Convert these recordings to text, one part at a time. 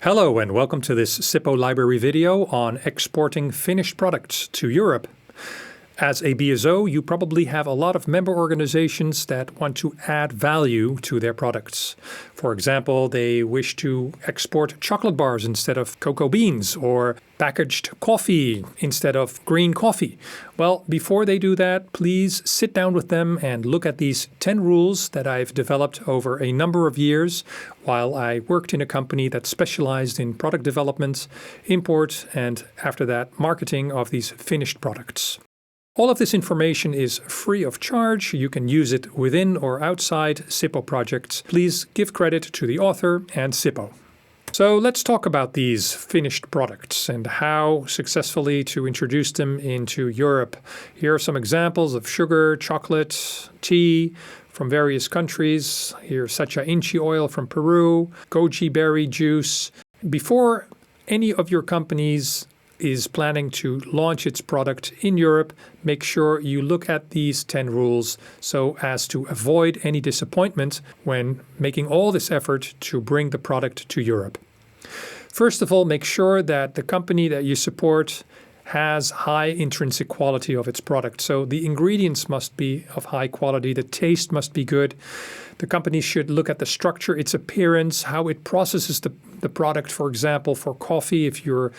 Hello and welcome to this SIPPO library video on exporting finished products to Europe. As a BSO, you probably have a lot of member organizations that want to add value to their products. For example, they wish to export chocolate bars instead of cocoa beans, or packaged coffee instead of green coffee. Well, before they do that, please sit down with them and look at these 10 rules that I've developed over a number of years while I worked in a company that specialized in product development, import, and after that, marketing of these finished products. All of this information is free of charge. You can use it within or outside SIPPO projects. Please give credit to the author and SIPPO. So let's talk about these finished products and how successfully to introduce them into Europe. Here are some examples of sugar, chocolate, tea from various countries. Here's sacha inchi oil from Peru, goji berry juice. Before any of your companies is planning to launch its product in Europe, make sure you look at these 10 rules so as to avoid any disappointment when making all this effort to bring the product to Europe. First of all, make sure that the company that you support has high intrinsic quality of its product. So the ingredients must be of high quality, the taste must be good. The company should look at the structure, its appearance, how it processes the product. For example, for coffee, if your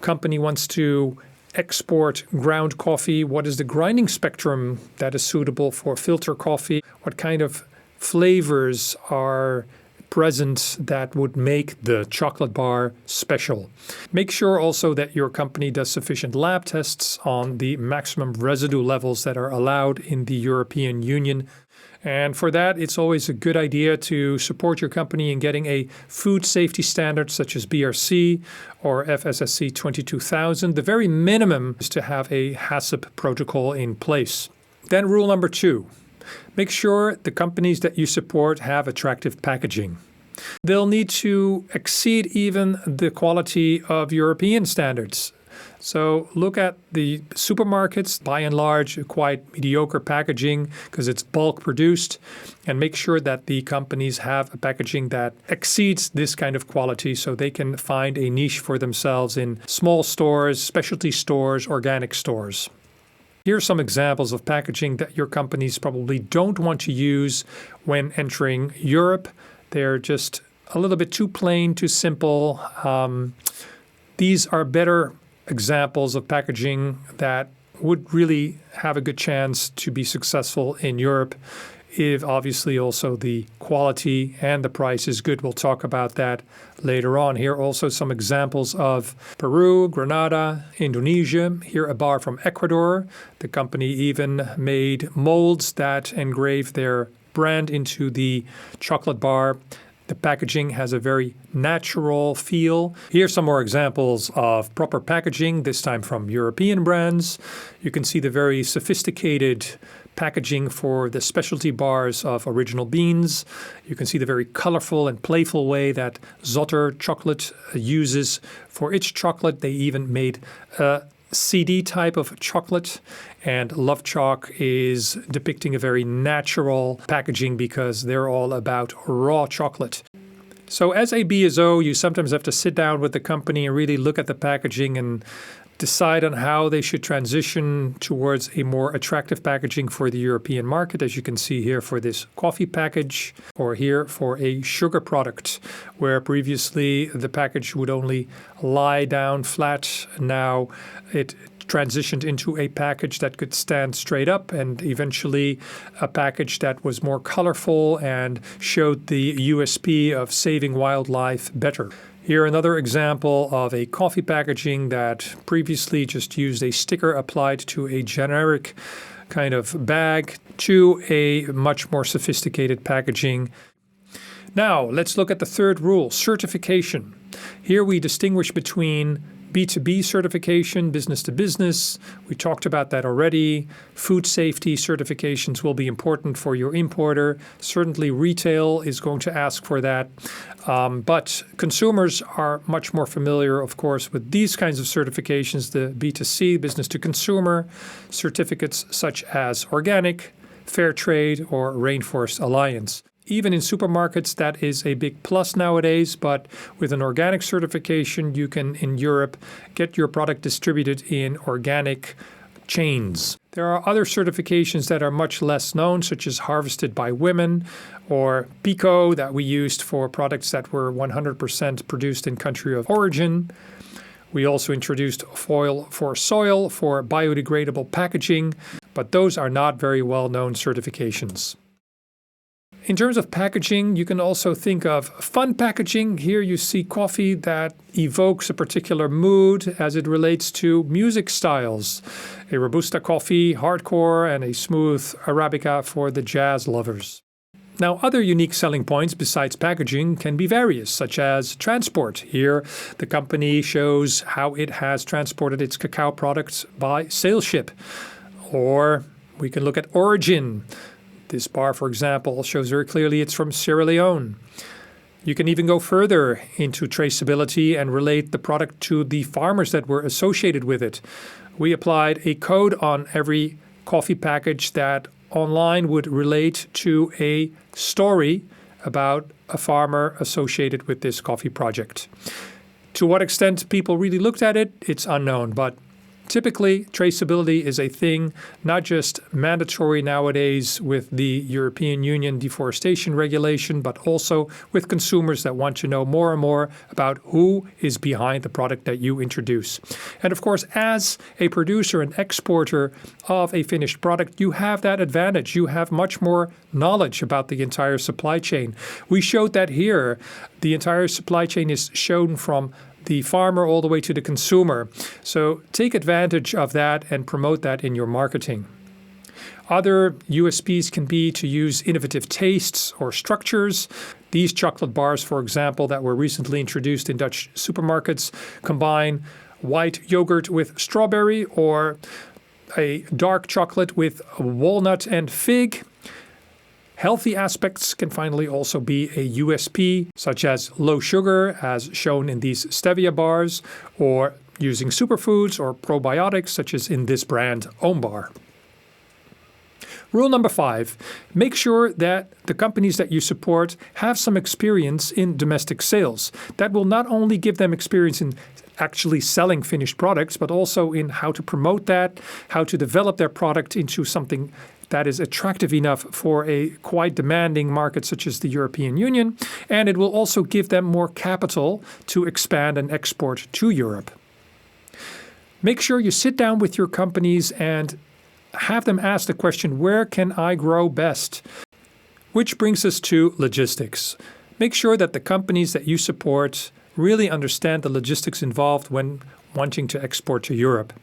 company wants to export ground coffee, what is the grinding spectrum that is suitable for filter coffee? What kind of flavors are present that would make the chocolate bar special? Make sure also that your company does sufficient lab tests on the maximum residue levels that are allowed in the European Union. And for that, it's always a good idea to support your company in getting a food safety standard such as BRC or FSSC 22000. The very minimum is to have a HACCP protocol in place. Then rule number 2. Make sure the companies that you support have attractive packaging. They'll need to exceed even the quality of European standards. So look at the supermarkets, by and large, quite mediocre packaging because it's bulk produced, and make sure that the companies have a packaging that exceeds this kind of quality so they can find a niche for themselves in small stores, specialty stores, organic stores. Here are some examples of packaging that your companies probably don't want to use when entering Europe. They're just a little bit too plain, too simple. These are better examples of packaging that would really have a good chance to be successful in Europe if obviously also the quality and the price is good. We'll talk about that later on. Here are also some examples of Peru, Grenada, Indonesia. Here a bar from Ecuador. The company even made molds that engrave their brand into the chocolate bar. The packaging has a very natural feel. Here's some more examples of proper packaging, this time from European brands. You can see the very sophisticated packaging for the specialty bars of Original Beans. You can see the very colorful and playful way that Zotter chocolate uses for its chocolate. They even made a CD type of chocolate, and Love Chalk is depicting a very natural packaging because they're all about raw chocolate. So as a BSO, you sometimes have to sit down with the company and really look at the packaging and decide on how they should transition towards a more attractive packaging for the European market, as you can see here for this coffee package, or here for a sugar product, where previously the package would only lie down flat. Now it transitioned into a package that could stand straight up, and eventually a package that was more colorful and showed the USP of saving wildlife better. Here another example of a coffee packaging that previously just used a sticker applied to a generic kind of bag to a much more sophisticated packaging. Now let's look at the third rule, certification. Here we distinguish between B2B certification, business to business. We talked about that already. Food safety certifications will be important for your importer. Certainly retail is going to ask for that. But consumers are much more familiar, of course, with these kinds of certifications, the B2C, business to consumer, certificates such as organic, fair trade, or rainforest alliance. Even in supermarkets, that is a big plus nowadays, but with an organic certification, you can, in Europe, get your product distributed in organic chains. There are other certifications that are much less known, such as Harvested by Women or SIPPO that we used for products that were 100% produced in country of origin. We also introduced Foil for Soil for biodegradable packaging, but those are not very well-known certifications. In terms of packaging, you can also think of fun packaging. Here you see coffee that evokes a particular mood as it relates to music styles. A Robusta coffee, hardcore, and a smooth Arabica for the jazz lovers. Now, other unique selling points besides packaging can be various, such as transport. Here, the company shows how it has transported its cacao products by sail ship. Or we can look at origin. This bar, for example, shows very clearly it's from Sierra Leone. You can even go further into traceability and relate the product to the farmers that were associated with it. We applied a code on every coffee package that online would relate to a story about a farmer associated with this coffee project. To what extent people really looked at it, it's unknown, but typically, traceability is a thing, not just mandatory nowadays with the European Union deforestation regulation, but also with consumers that want to know more and more about who is behind the product that you introduce. And of course, as a producer and exporter of a finished product, you have that advantage. You have much more knowledge about the entire supply chain. We showed that here. The entire supply chain is shown from the farmer all the way to the consumer. So take advantage of that and promote that in your marketing. Other USPs can be to use innovative tastes or structures. These chocolate bars, for example, that were recently introduced in Dutch supermarkets, combine white yogurt with strawberry or a dark chocolate with walnut and fig. Healthy aspects can finally also be a USP, such as low sugar, as shown in these stevia bars, or using superfoods or probiotics, such as in this brand, Oombar. Rule number 5, make sure that the companies that you support have some experience in domestic sales. That will not only give them experience in actually selling finished products, but also in how to promote that, how to develop their product into something that is attractive enough for a quite demanding market such as the European Union, and it will also give them more capital to expand and export to Europe. Make sure you sit down with your companies and have them ask the question, where can I grow best? Which brings us to logistics. Make sure that the companies that you support really understand the logistics involved when wanting to export to Europe.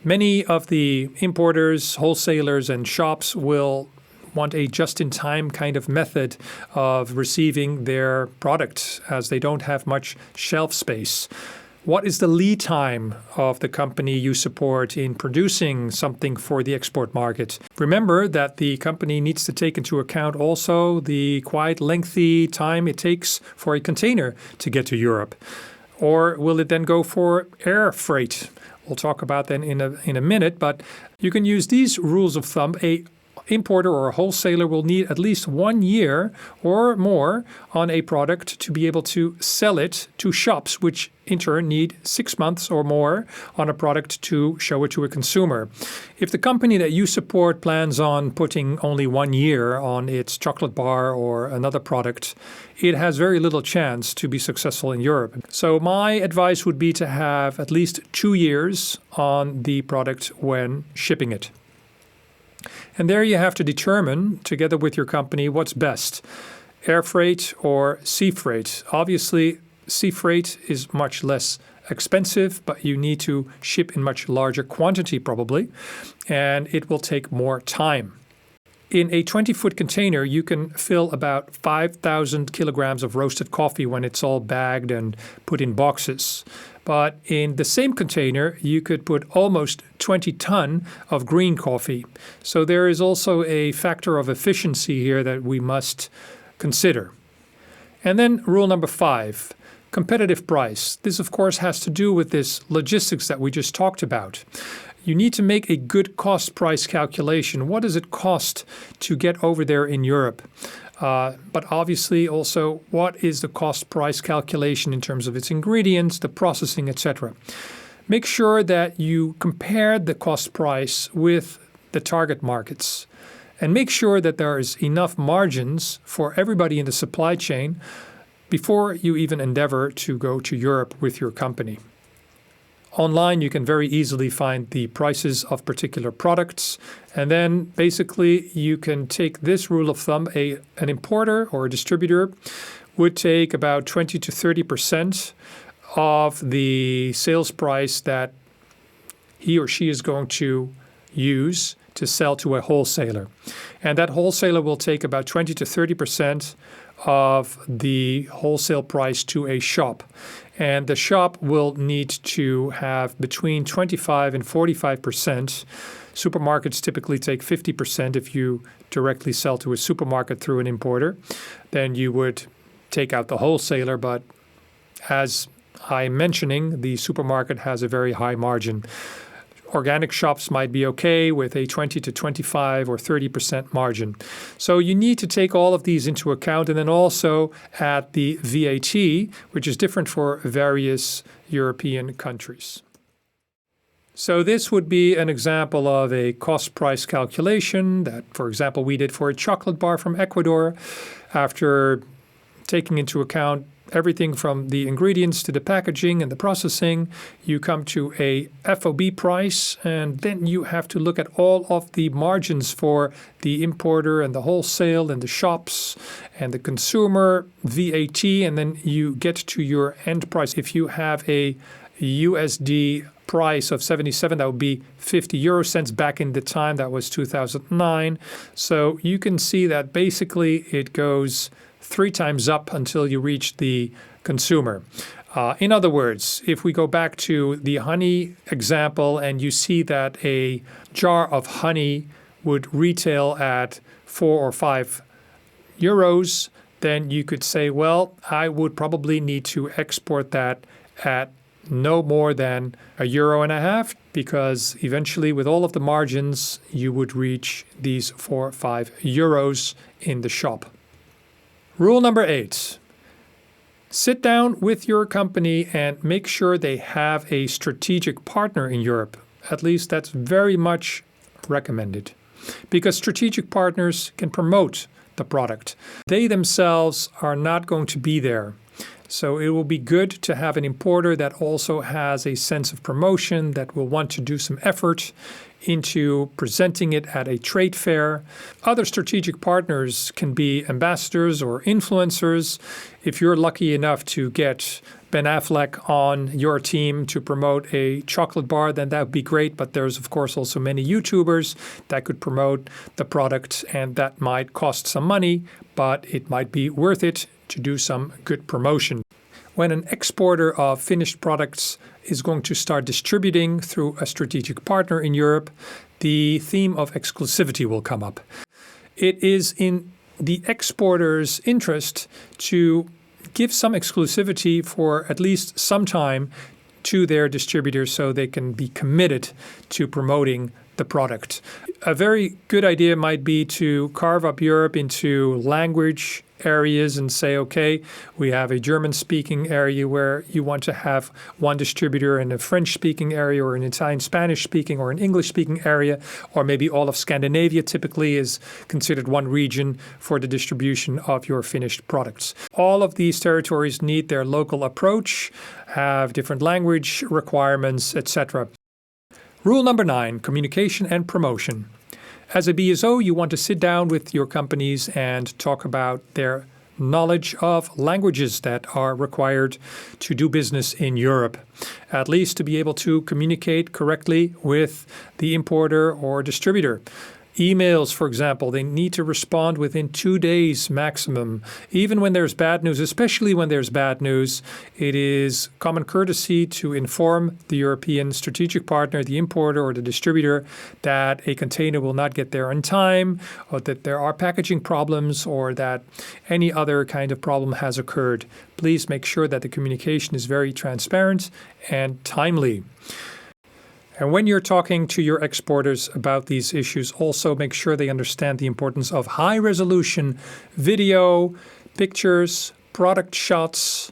Many of the importers, wholesalers, and shops will want a just-in-time kind of method of receiving their product as they don't have much shelf space. What is the lead time of the company you support in producing something for the export market? Remember that the company needs to take into account also the quite lengthy time it takes for a container to get to Europe. Or will it then go for air freight? We'll talk about that in a minute, but you can use these rules of thumb. A importer or a wholesaler will need at least 1 year or more on a product to be able to sell it to shops, which in turn need 6 months or more on a product to show it to a consumer. If the company that you support plans on putting only 1 year on its chocolate bar or another product, it has very little chance to be successful in Europe. So my advice would be to have at least 2 years on the product when shipping it. And there you have to determine, together with your company, what's best, air freight or sea freight. Obviously, sea freight is much less expensive, but you need to ship in much larger quantity probably, and it will take more time. In a 20-foot container, you can fill about 5,000 kilograms of roasted coffee when it's all bagged and put in boxes. But in the same container, you could put almost 20 ton of green coffee. So there is also a factor of efficiency here that we must consider. And then rule number 5, competitive price. This, of course, has to do with this logistics that we just talked about. You need to make a good cost-price calculation. What does it cost to get over there in Europe? But obviously also what is the cost price calculation in terms of its ingredients, the processing, etc. Make sure that you compare the cost price with the target markets and make sure that there is enough margins for everybody in the supply chain before you even endeavor to go to Europe with your company. Online, you can very easily find the prices of particular products. And then basically you can take this rule of thumb. An importer or a distributor would take about 20 to 30% of the sales price that he or she is going to use to sell to a wholesaler. And that wholesaler will take about 20 to 30% of the wholesale price to a shop. And the shop will need to have between 25 and 45%. Supermarkets typically take 50% if you directly sell to a supermarket through an importer. Then you would take out the wholesaler, but as I'm mentioning, the supermarket has a very high margin. Organic shops might be okay with a 20 to 25 or 30% margin. So you need to take all of these into account and then also add the VAT, which is different for various European countries. So this would be an example of a cost price calculation that, for example, we did for a chocolate bar from Ecuador. After taking into account everything from the ingredients to the packaging and the processing, you come to a FOB price, and then you have to look at all of the margins for the importer and the wholesale and the shops and the consumer, VAT, and then you get to your end price. If you have a USD price of 77, that would be 50 euro cents back in the time. That was 2009. So you can see that basically it goes 3 times up until you reach the consumer. In other words, if we go back to the honey example and you see that a jar of honey would retail at 4 or 5 euros, then you could say, well, I would probably need to export that at no more than €1.50, because eventually with all of the margins, you would reach these 4 or 5 euros in the shop. Rule number 8, sit down with your company and make sure they have a strategic partner in Europe. At least that's very much recommended, because strategic partners can promote the product. They themselves are not going to be there. So it will be good to have an importer that also has a sense of promotion, that will want to do some effort into presenting it at a trade fair. Other strategic partners can be ambassadors or influencers. If you're lucky enough to get Ben Affleck on your team to promote a chocolate bar, then that would be great. But there's, of course, also many YouTubers that could promote the product, and that might cost some money, but it might be worth it to do some good promotion. When an exporter of finished products is going to start distributing through a strategic partner in Europe, the theme of exclusivity will come up. It is in the exporter's interest to give some exclusivity for at least some time to their distributors so they can be committed to promoting the product. A very good idea might be to carve up Europe into language areas and say, okay, we have a German-speaking area where you want to have one distributor, and a French-speaking area, or an Italian-Spanish-speaking, or an English-speaking area, or maybe all of Scandinavia typically is considered one region for the distribution of your finished products. All of these territories need their local approach, have different language requirements, etc. Rule number 9, communication and promotion. As a BSO, you want to sit down with your companies and talk about their knowledge of languages that are required to do business in Europe, at least to be able to communicate correctly with the importer or distributor. Emails, for example, they need to respond within 2 days maximum. Even when there's bad news, especially when there's bad news, it is common courtesy to inform the European strategic partner, the importer or the distributor, that a container will not get there on time, or that there are packaging problems, or that any other kind of problem has occurred. Please make sure that the communication is very transparent and timely. And when you're talking to your exporters about these issues, also make sure they understand the importance of high-resolution video, pictures, product shots,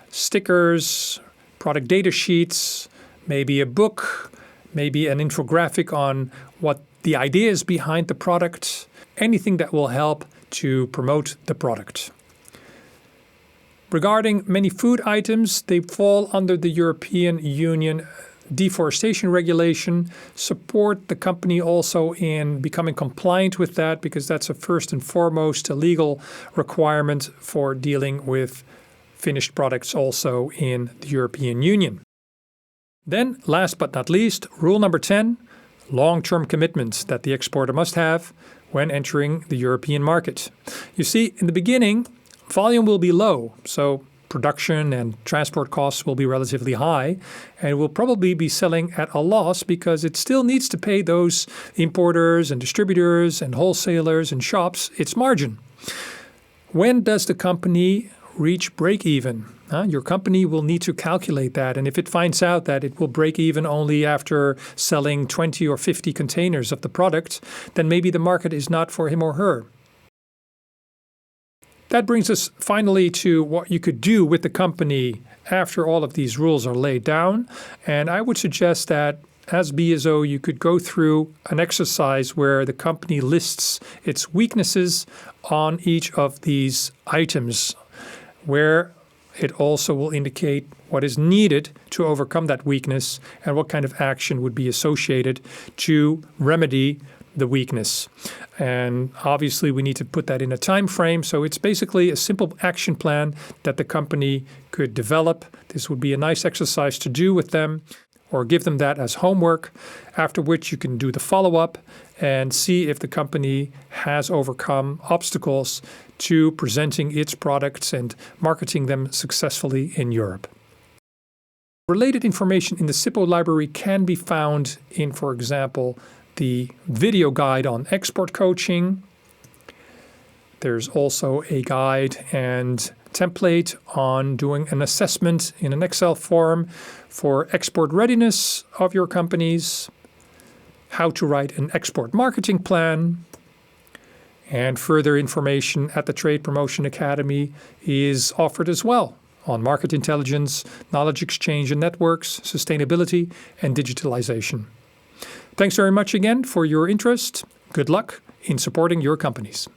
stickers, product data sheets, maybe a book, maybe an infographic on what the idea is behind the product, anything that will help to promote the product. Regarding many food items, they fall under the European Union deforestation regulation. Support the company also in becoming compliant with that, because that's a first and foremost a legal requirement for dealing with finished products also in the European Union. Then, last but not least, rule number 10, long-term commitments that the exporter must have when entering the European market. You see, in the beginning, volume will be low, so production and transport costs will be relatively high, and will probably be selling at a loss because it still needs to pay those importers and distributors and wholesalers and shops its margin. When does the company reach break-even? Your company will need to calculate that, and if it finds out that it will break even only after selling 20 or 50 containers of the product, then maybe the market is not for him or her. That brings us finally to what you could do with the company after all of these rules are laid down. And I would suggest that as BSO, you could go through an exercise where the company lists its weaknesses on each of these items, where it also will indicate what is needed to overcome that weakness and what kind of action would be associated to remedy the weakness. And obviously we need to put that in a time frame. So it's basically a simple action plan that the company could develop. This would be a nice exercise to do with them, or give them that as homework, after which you can do the follow-up and see if the company has overcome obstacles to presenting its products and marketing them successfully in Europe. Related information in the SIPPO library can be found in, for example, the video guide on export coaching. There's also a guide and template on doing an assessment in an Excel form for export readiness of your companies, how to write an export marketing plan, and further information at the Trade Promotion Academy is offered as well on market intelligence, knowledge exchange and networks, sustainability, and digitalization. Thanks very much again for your interest. Good luck in supporting your companies.